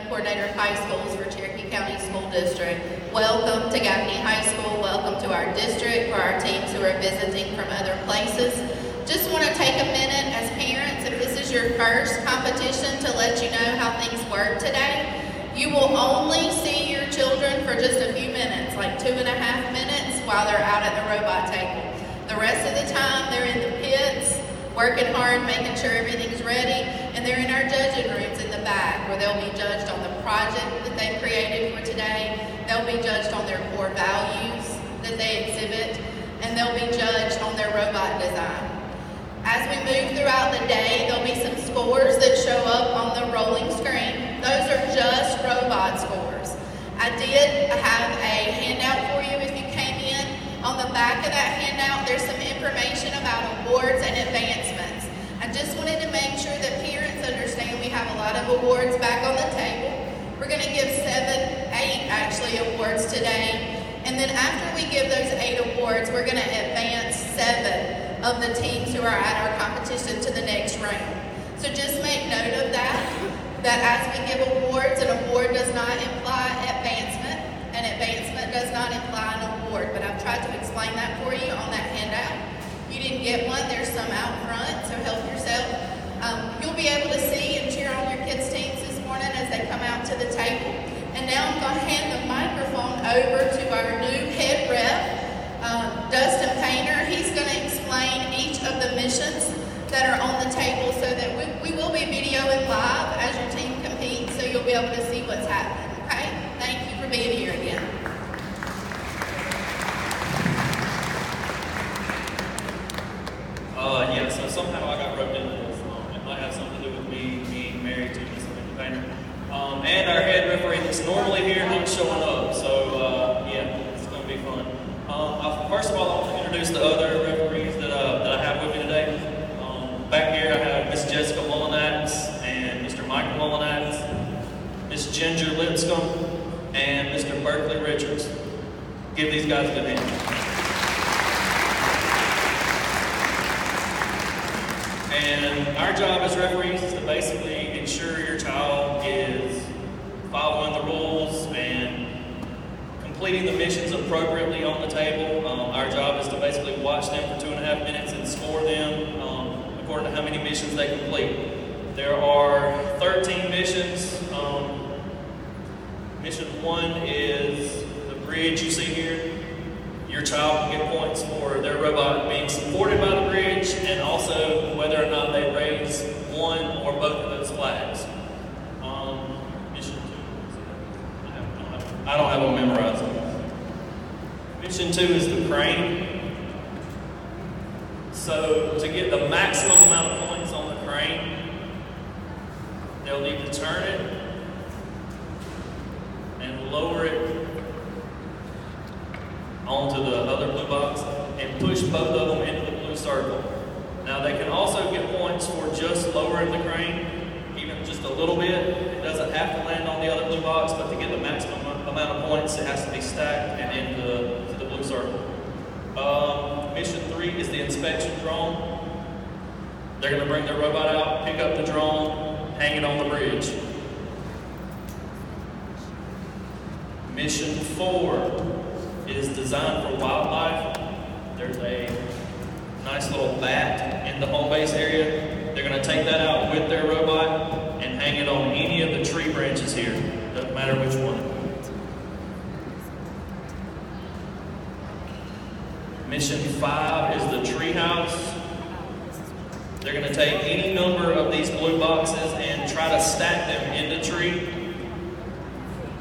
Coordinator of High Schools for Cherokee County School District. Welcome to Gaffney High School. Welcome to our district for our teams who are visiting from other places. Just want to take a minute as parents, if this is your first competition, to let you know how things work today. You will only see your children for just a few minutes, like 2.5 minutes, while they're out at the robot table. The rest of the time, they're in the pits, working hard, making sure everything's ready, and they're in our judging rooms in the back, where they'll be judged on the project that they've created for today. They'll be judged on their core values that they exhibit, and they'll be judged on their robot design. As we move throughout the day, there'll be some scores that show up on the rolling screen. Those are just robot scores. I did have a handout for you if you came in. On the back of that handout, there's some information about awards and advancements. I just wanted to make sure that parents understand we have a lot of awards back on the table. We're going to give 8 actually awards today. And then after we give those 8 awards, we're going to advance 7 of the teams who are at our competition to the next round. So just make note of that as we give awards, an award does not imply advancement, and advancement does not imply an award, but I've tried to explain that for you on that handout. If you didn't get one, there's some out front, so help yourself. You'll be able to see and cheer on your kids' teams this morning as they come out to the table. And now I'm going to hand the microphone over to our new head rep, Dustin Painter. He's going to explain each of the missions that are on the table so that we will be videoing live as your team competes, so you'll be able to see what's happening, okay? Thank you for being here again. Yeah, so somehow I got roped into this. It might have something to do with me being married to Miss Painter. And our head referee that's normally here not showing up, so yeah, it's going to be fun. First of all, I want to introduce the other referees that I have with me today. Back here I have Miss Jessica Mullinax and Mr. Michael Mullinax, Miss Ginger Lipscomb, and Mr. Berkeley Richards. Give these guys a good hand. And our job as referees is to basically ensure your child is following the rules and completing the missions appropriately on the table. Our job is to basically watch them for 2.5 minutes and score them according to how many missions they complete. There are 13 missions. Mission 1 is the bridge you see here. Your child can get points for their robot being supported by the bridge and also whether or not they raise one or both of those flags. Mission 2, I don't have them memorized. Mission 2 is the crane. So to get the maximum amount of points on the crane, they'll need to turn it and lower it onto the other blue box and push both of them into the blue circle. Now they can also get points for just lowering the crane, even just a little bit. It doesn't have to land on the other blue box, but to get the maximum amount of points, it has to be stacked and into the blue circle. Mission 3 is the inspection drone. They're going to bring their robot out, pick up the drone, hang it on the bridge. Mission 4 is designed for wildlife. There's a nice little bat in the home base area. They're going to take that out with their robot and hang it on any of the tree branches here. Doesn't matter which one. Mission 5 is the tree house. They're going to take any number of these blue boxes and try to stack them in the tree.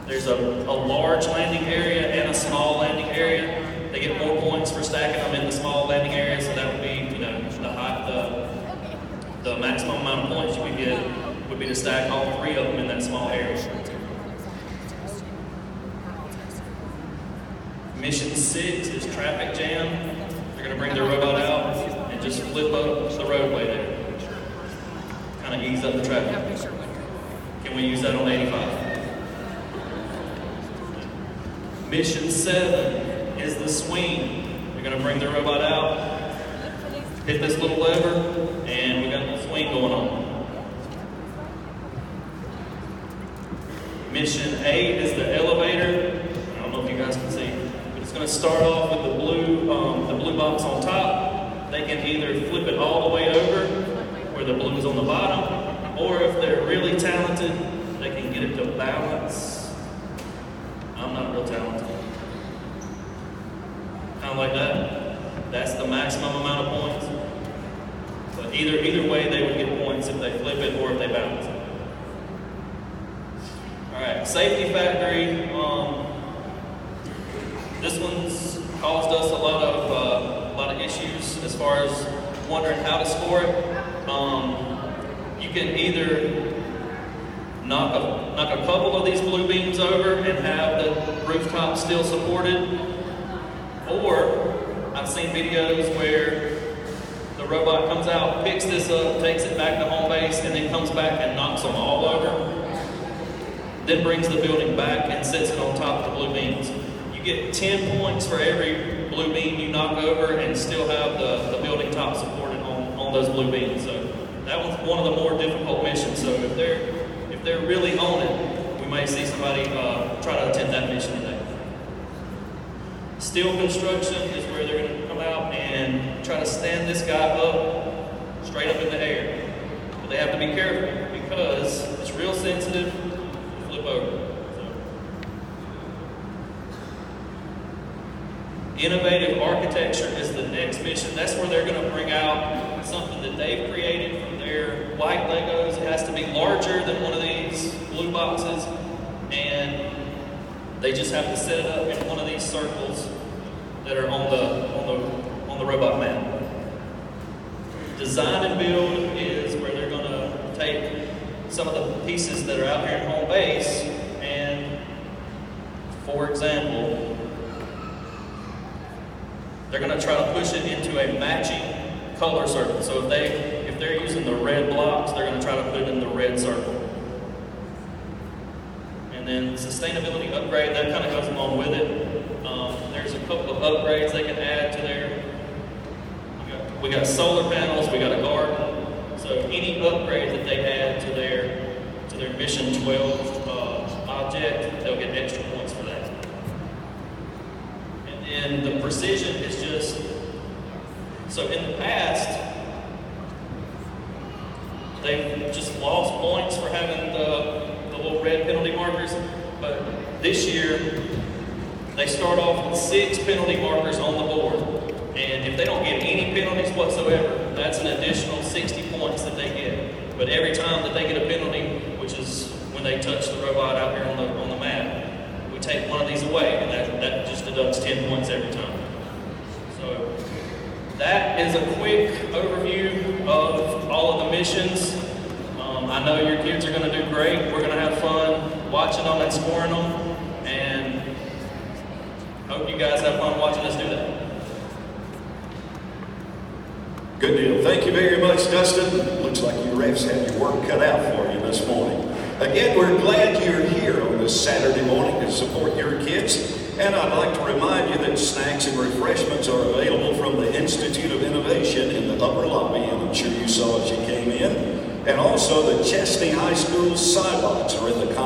There's a large landing area and a small landing area. They get more points for stacking them in the small landing area, so that would be, the maximum amount of points you would get would be to stack all 3 of them in that small area. Mission 6 is traffic jam. They're going to bring their robot out and just flip up the roadway there. Kind of ease up the traffic. Can we use that on 85? Mission 7 is the swing. They're going to bring their robot out, hit this little lever, and we got a swing going on. Mission 8 is the elevator. I don't know if you guys can see, but it's going to start off with the blue box on top. They can either flip it all the way over, where the blue is on the bottom, or if they're really talented, they can get it to balance. I'm not real talented. Kind of like that. That's the maximum amount of points. But either way, they would get points if they flip it or if they balance it. All right, safety factory. This one's caused us a lot of issues as far as wondering how to score it. You can either knock a couple of these blue beams over and have the rooftop still supported, or I've seen videos where the robot comes out, picks this up, takes it back to home base, and then comes back and knocks them all over. Then brings the building back and sets it on top of the blue beams. You get 10 points for every blue beam you knock over and still have the building top supported on those blue beams. So that one's one of the more difficult missions. So if they're really on it, we may see somebody try to attempt that mission today. Steel construction is where they're going to come out and try to stand this guy up, straight up in the air. But they have to be careful because it's real sensitive to flip over. Innovative architecture is the next mission. That's where they're going to bring out something that they've created from their white Legos. It has to be larger than one of these blue boxes, and they just have to set it up in one of these circles that are on the robot map. Design and build is where they're going to take some of the pieces that are out here in home base, and for example, they're going to try to push it into a matching color circle. So if they're using the red blocks, they're going to try to put it in the red circle. And then sustainability upgrade, that kind of goes along with it. There's a couple of upgrades they can add to their, we got solar panels, we got a garden. So any upgrade that they add to their Mission 12 object, they'll get extra points for that. And then the precision is just, so in the past, they've just lost points for having the little red penalty markers, but this year, they start off with 6 penalty markers on the board. And if they don't get any penalties whatsoever, that's an additional 60 points that they get. But every time that they get a penalty, which is when they touch the robot out here on the map, we take one of these away, and that just deducts 10 points every time. So that is a quick overview of all of the missions. I know your kids are going to do great. We're going to have fun watching them and scoring them, and hope you guys have fun watching us do that. Good deal. Thank you very much, Dustin. Looks like you refs have your work cut out for you this morning. Again, we're glad you're here on this Saturday morning to support your kids. And I'd like to remind you that snacks and refreshments are available from the Institute of Innovation in the upper lobby, and I'm sure you saw as you came in. And also the Chesney High School sidewalks are in the common